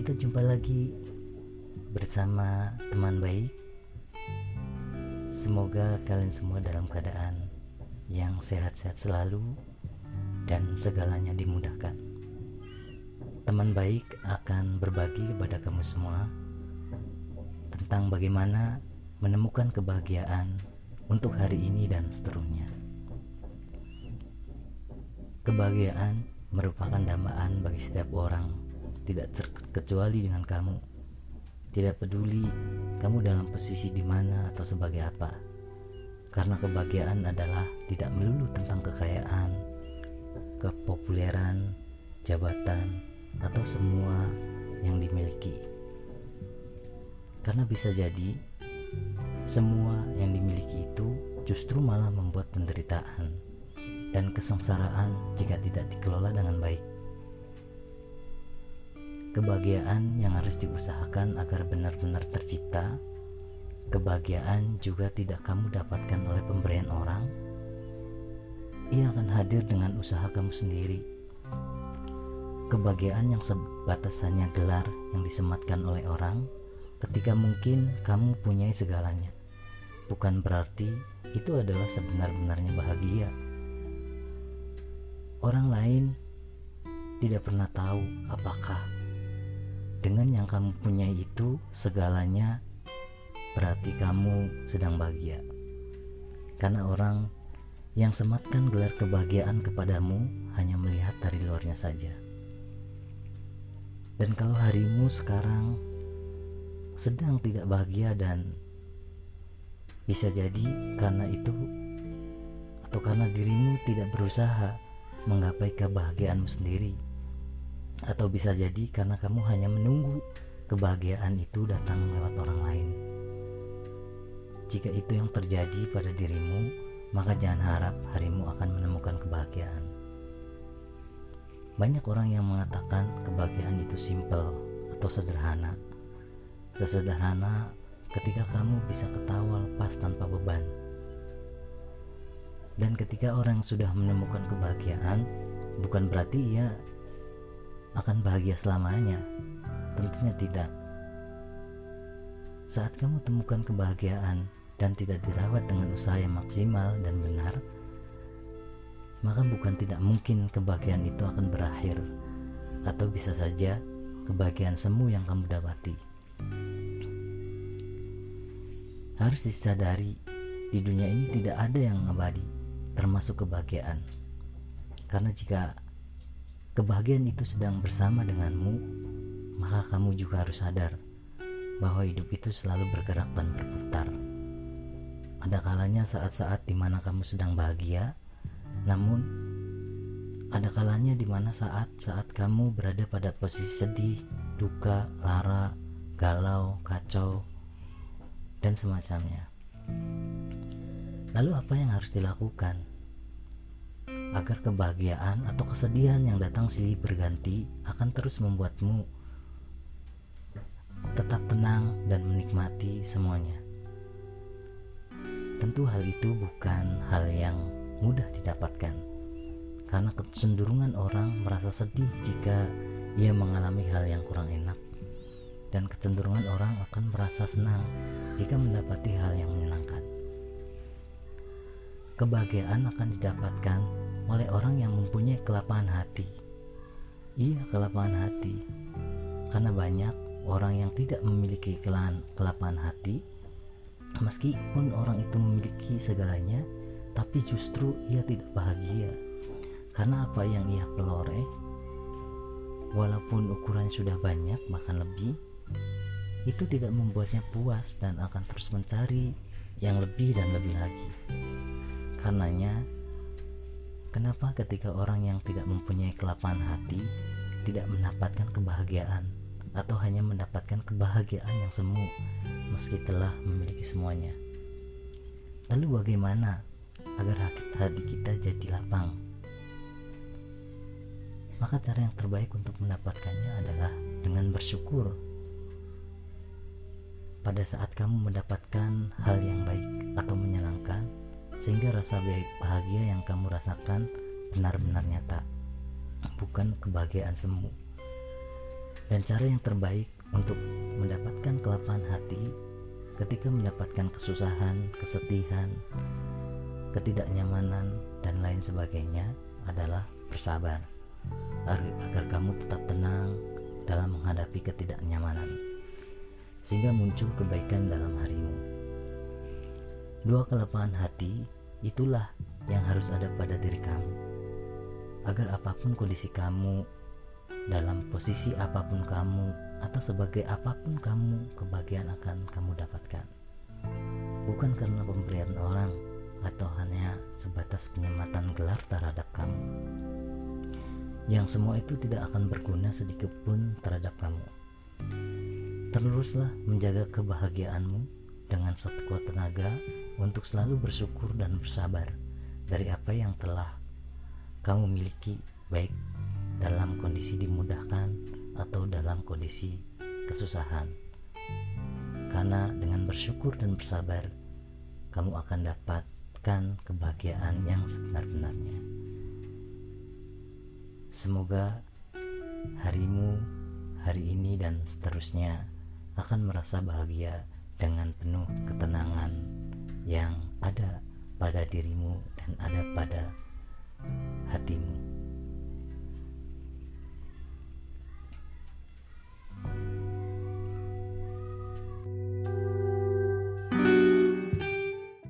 Kita jumpa lagi bersama teman baik. Semoga kalian semua dalam keadaan yang sehat-sehat selalu dan segalanya dimudahkan. Teman baik akan berbagi kepada kamu semua tentang bagaimana menemukan kebahagiaan untuk hari ini dan seterusnya. Kebahagiaan merupakan dambaan bagi setiap orang, tidak terkecuali dengan kamu. Tidak peduli kamu dalam posisi di mana atau sebagai apa, karena kebahagiaan adalah tidak melulu tentang kekayaan, kepopuleran, jabatan, atau semua yang dimiliki. Karena bisa jadi semua yang dimiliki itu justru malah membuat penderitaan dan kesengsaraan jika tidak dikelola dengan baik. Kebahagiaan yang harus diusahakan agar benar-benar tercipta. Kebahagiaan juga tidak kamu dapatkan oleh pemberian orang. Ia akan hadir dengan usaha kamu sendiri. Kebahagiaan yang sebatas hanya gelar yang disematkan oleh orang ketika mungkin kamu punyai segalanya, bukan berarti itu adalah sebenar-benarnya bahagia. Orang lain tidak pernah tahu apakah dengan yang kamu punyai itu segalanya berarti kamu sedang bahagia. Karena orang yang sematkan gelar kebahagiaan kepadamu hanya melihat dari luarnya saja. Dan kalau harimu sekarang sedang tidak bahagia, dan bisa jadi karena itu atau karena dirimu tidak berusaha menggapai kebahagiaanmu sendiri, atau bisa jadi karena kamu hanya menunggu kebahagiaan itu datang lewat orang lain. Jika itu yang terjadi pada dirimu, maka jangan harap harimu akan menemukan kebahagiaan. Banyak orang yang mengatakan kebahagiaan itu simpel atau sederhana. Sesederhana ketika kamu bisa ketawa lepas tanpa beban. Dan ketika orang sudah menemukan kebahagiaan, bukan berarti ia akan bahagia selamanya. Tentunya tidak. Saat kamu temukan kebahagiaan dan tidak dirawat dengan usaha yang maksimal dan benar, maka bukan tidak mungkin kebahagiaan itu akan berakhir, atau bisa saja kebahagiaan semu yang kamu dapati. Harus disadari, di dunia ini tidak ada yang abadi, termasuk kebahagiaan. Karena jika kebahagiaan itu sedang bersama denganmu, maka kamu juga harus sadar bahwa hidup itu selalu bergerak dan berputar. Ada kalanya saat-saat di mana kamu sedang bahagia, namun ada kalanya di mana saat-saat kamu berada pada posisi sedih, duka, lara, galau, kacau, dan semacamnya. Lalu apa yang harus dilakukan agar kebahagiaan atau kesedihan yang datang silih berganti akan terus membuatmu tetap tenang dan menikmati semuanya? Tentu hal itu bukan hal yang mudah didapatkan, karena kecenderungan orang merasa sedih jika ia mengalami hal yang kurang enak, dan kecenderungan orang akan merasa senang jika mendapati hal yang menyenangkan. Kebahagiaan akan didapatkan oleh orang yang mempunyai kelapangan hati. Iya, kelapangan hati. Karena banyak orang yang tidak memiliki kelapangan hati, meskipun orang itu memiliki segalanya, tapi justru ia tidak bahagia. Karena apa yang ia peroleh, walaupun ukurannya sudah banyak, bahkan lebih, itu tidak membuatnya puas dan akan terus mencari yang lebih dan lebih lagi. Karenanya, kenapa ketika orang yang tidak mempunyai kelapangan hati tidak mendapatkan kebahagiaan, atau hanya mendapatkan kebahagiaan yang semu meski telah memiliki semuanya? Lalu bagaimana agar hati kita jadi lapang? Maka cara yang terbaik untuk mendapatkannya adalah dengan bersyukur pada saat kamu mendapatkan hal yang baik atau menyenangkan, sehingga rasa bahagia yang kamu rasakan benar-benar nyata, bukan kebahagiaan semu. Dan cara yang terbaik untuk mendapatkan kelapangan hati ketika mendapatkan kesusahan, kesedihan, ketidaknyamanan, dan lain sebagainya adalah bersabar agar kamu tetap tenang dalam menghadapi ketidaknyamanan, sehingga muncul kebaikan dalam harimu. Dua kelapangan hati itulah yang harus ada pada diri kamu, agar apapun kondisi kamu, dalam posisi apapun kamu, atau sebagai apapun kamu, kebahagiaan akan kamu dapatkan. Bukan karena pemberian orang atau hanya sebatas penyematan gelar terhadap kamu, yang semua itu tidak akan berguna sedikit pun terhadap kamu. Teruslah menjaga kebahagiaanmu dengan sekuat tenaga untuk selalu bersyukur dan bersabar dari apa yang telah kamu miliki, baik dalam kondisi dimudahkan atau dalam kondisi kesusahan. Karena dengan bersyukur dan bersabar, kamu akan dapatkan kebahagiaan yang sebenar-benarnya. Semoga harimu, hari ini dan seterusnya akan merasa bahagia dengan penuh ketenangan yang ada pada dirimu dan ada pada